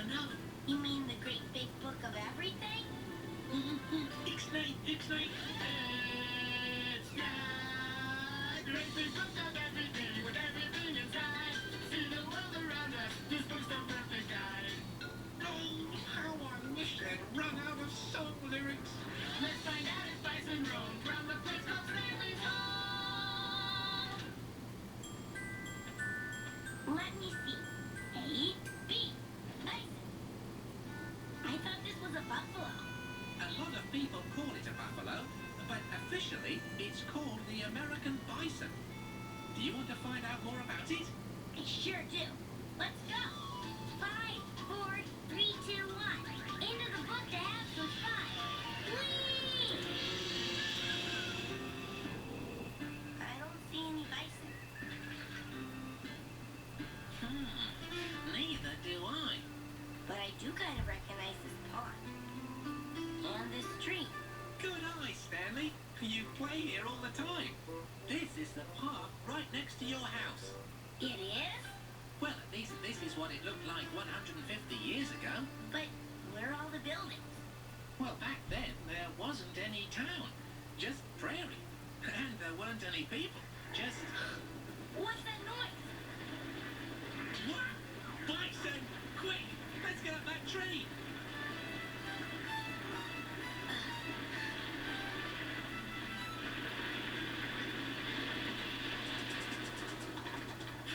to know. You mean the great big book of everything? Ixnay, Ixnay. It's the great big book of everything with everything inside. See the world around us. This book's the perfect guide. Oh, how I wish they'd run out of song lyrics. Let's find out if Bison roam from the place called Stanley's home. Let me see. A, B, bison. I thought this was a buffalo. A lot of people call it a buffalo, but officially it's called the American Bison. Do you want to find out more about it? I sure do. Let's go. 5, 4, 3, 2, 1. Into the book to have some fun. Whee! I don't see any bison. Neither do I. But I do kind of recognize this pond. And this tree. Good eye, Stanley. You play here all the time. This is the park right next to your house. It is? Well, at least this is what it looked like 150 years ago. But where are all the buildings? Well, back then, there wasn't any town. Just prairie. And there weren't any people. Just... What's that noise? What? Bison! Quick! Let's get up that tree!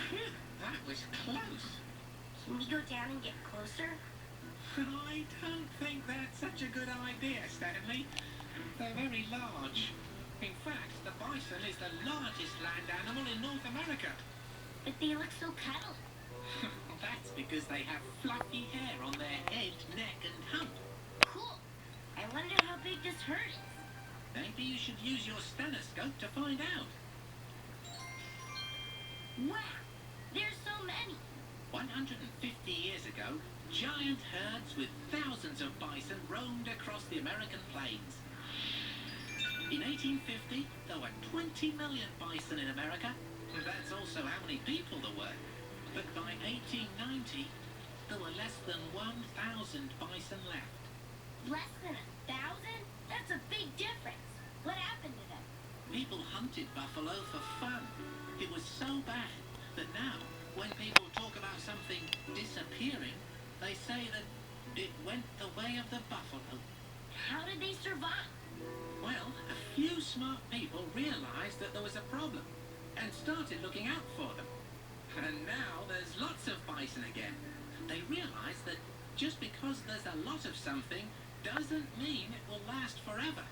Phew, that was close. Can we go down and get closer? I don't think that's such a good idea, Stanley. They're very large. In fact, the bison is the largest land animal in North America. But they look so cuddly. That's because they have fluffy hair on their head, neck, and hump. Cool. I wonder how big this herd is. Maybe you should use your stethoscope to find out. Wow, there's so many. 150 years ago, giant herds with thousands of bison roamed across the American plains. In 1850, there were 20 million bison in America. That's also how many people there were. But by 1890, there were less than 1,000 bison left. Less than 1,000? That's a big difference. What happened to them? People hunted buffalo for fun. It was so bad that now, when people talk about something disappearing, they say that it went the way of the buffalo. How did they survive? Well, a few smart people realized that there was a problem and started looking out for them. And now there's lots of bison again. They realize that just because there's a lot of something doesn't mean it will last forever.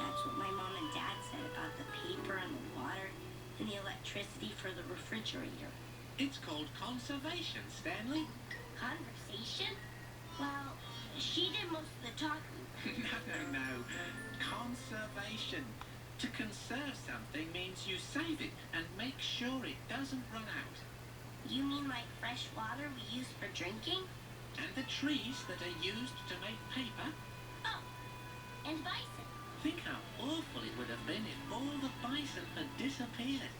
That's what my mom and dad said about the paper and the water and the electricity for the refrigerator. It's called conservation, Stanley. Conversation? Well, she did most of the talking. No. Conservation. To conserve something means you save it and make sure it doesn't run out. You mean like fresh water we use for drinking? And the trees that are used to make paper. Oh, and bison. Think how awful it would have been if all the bison had disappeared.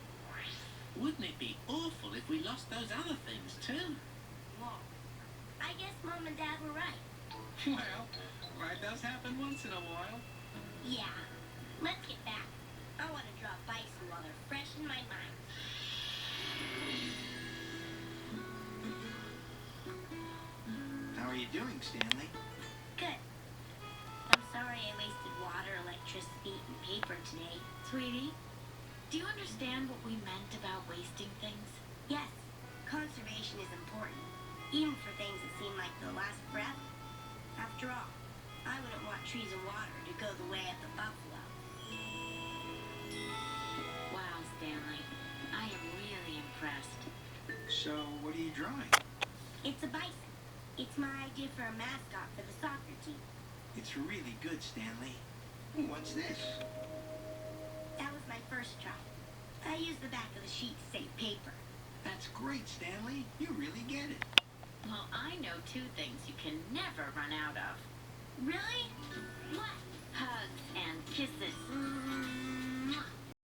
Wouldn't it be awful if we lost those other things too? Well, I guess Mom and Dad were right. Well, that does happen once in a while. Yeah. Let's get back. I want to draw bison while they're fresh in my mind. How are you doing, Stanley? Good. I'm sorry I wasted water, electricity, and paper today. Sweetie, do you understand what we meant about wasting things? Yes, conservation is important, even for things that seem like the last breath. After all, I wouldn't want trees and water to go the way of the buffalo. Wow, Stanley, I am really impressed. So, what are you drawing? It's a bison. It's my idea for a mascot for the soccer team. It's really good, Stanley. What's this? That was my first try. I used the back of the sheet to save paper. That's great, Stanley. You really get it. Well, I know 2 things you can never run out of. Really? What? Hugs and kisses.